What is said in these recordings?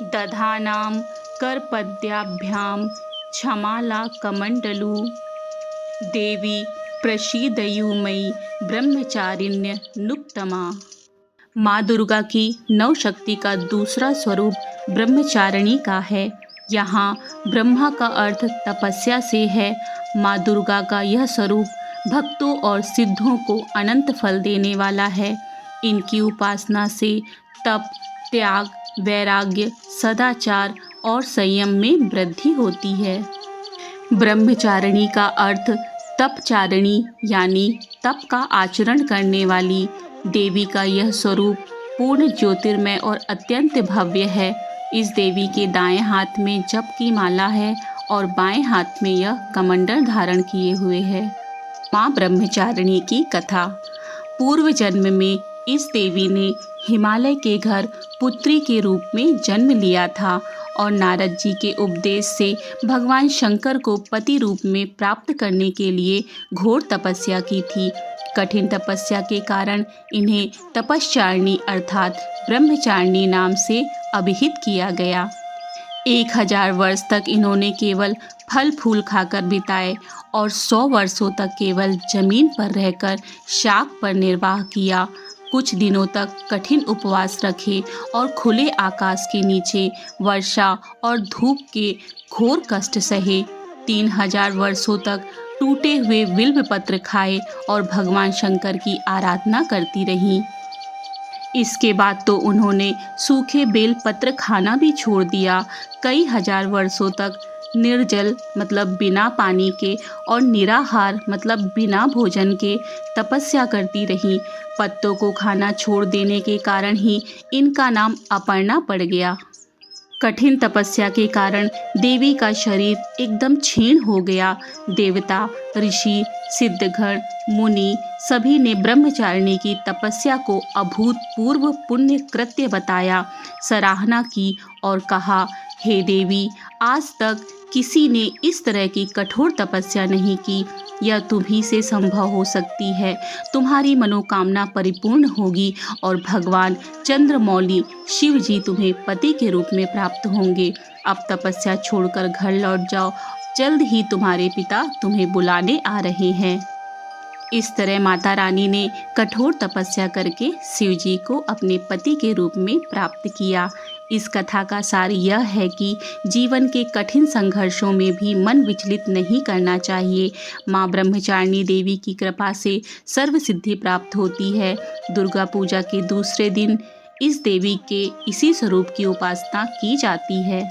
दधानां करपद्याभ्यां क्षमाला कमंडलू देवी प्रसीदयु मयि ब्रह्मचारिण्य नुक्तमा। माँ दुर्गा की नौ शक्ति का दूसरा स्वरूप ब्रह्मचारिणी का है। यहाँ ब्रह्मा का अर्थ तपस्या से है। माँ दुर्गा का यह स्वरूप भक्तों और सिद्धों को अनंत फल देने वाला है। इनकी उपासना से तप, त्याग, वैराग्य, सदाचार और संयम में वृद्धि होती है। ब्रह्मचारिणी का अर्थ तपचारिणी यानी तप का आचरण करने वाली। देवी का यह स्वरूप पूर्ण ज्योतिर्मय और अत्यंत भव्य है। इस देवी के दाएं हाथ में जप की माला है और बाएं हाथ में यह कमंडल धारण किए हुए है। माँ ब्रह्मचारिणी की कथा। पूर्व जन्म में इस देवी ने हिमालय के घर पुत्री के रूप में जन्म लिया था और नारद जी के उपदेश से भगवान शंकर को पति रूप में प्राप्त करने के लिए घोर तपस्या की थी। कठिन तपस्या के कारण इन्हें तपश्चारिणी अर्थात ब्रह्मचारिणी नाम से अभिहित किया गया। 1000 वर्ष तक इन्होंने केवल फल फूल खाकर बिताए और 100 वर्षों तक केवल जमीन पर रहकर शाक पर निर्वाह किया। कुछ दिनों तक कठिन उपवास रखे और खुले आकाश के नीचे वर्षा और धूप के घोर कष्ट सहे। 3000 वर्षों तक टूटे हुए बिल्व पत्र खाए और भगवान शंकर की आराधना करती रहीं। इसके बाद तो उन्होंने सूखे बेल पत्र खाना भी छोड़ दिया। कई हजार वर्षों तक निर्जल मतलब बिना पानी के और निराहार मतलब बिना भोजन के तपस्या करती रहीं। पत्तों को खाना छोड़ देने के कारण ही इनका नाम अपर्णा पड़ गया। कठिन तपस्या के कारण देवी का शरीर एकदम क्षीण हो गया। देवता, ऋषि, सिद्धगण, मुनि सभी ने ब्रह्मचारिणी की तपस्या को अभूतपूर्व पुण्य कृत्य बताया, सराहना की और कहा, हे देवी, आज तक किसी ने इस तरह की कठोर तपस्या नहीं की। यह तुम्ही से संभव हो सकती है। तुम्हारी मनोकामना परिपूर्ण होगी और भगवान चंद्रमौली शिव जी तुम्हें पति के रूप में प्राप्त होंगे। अब तपस्या छोड़कर घर लौट जाओ, जल्द ही तुम्हारे पिता तुम्हें बुलाने आ रहे हैं। इस तरह माता रानी ने कठोर तपस्या करके शिव जी को अपने पति के रूप में प्राप्त किया। इस कथा का सार यह है कि जीवन के कठिन संघर्षों में भी मन विचलित नहीं करना चाहिए। माँ ब्रह्मचारिणी देवी की कृपा से सर्व सिद्धि प्राप्त होती है। दुर्गा पूजा के दूसरे दिन इस देवी के इसी स्वरूप की उपासना की जाती है।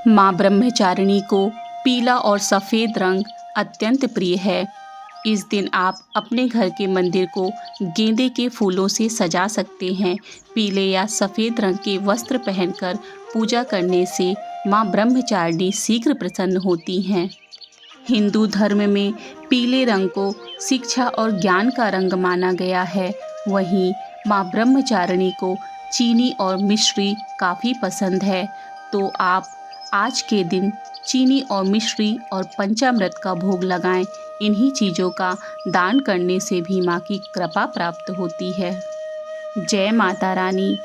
माँ ब्रह्मचारिणी को पीला और सफ़ेद रंग अत्यंत प्रिय है। इस दिन आप अपने घर के मंदिर को गेंदे के फूलों से सजा सकते हैं। पीले या सफ़ेद रंग के वस्त्र पहनकर पूजा करने से माँ ब्रह्मचारिणी शीघ्र प्रसन्न होती हैं। हिंदू धर्म में पीले रंग को शिक्षा और ज्ञान का रंग माना गया है। वहीं माँ ब्रह्मचारिणी को चीनी और मिश्री काफ़ी पसंद है, तो आप आज के दिन चीनी और मिश्री और पंचामृत का भोग लगाएं। इन्हीं चीज़ों का दान करने से भी माँ की कृपा प्राप्त होती है। जय माता रानी।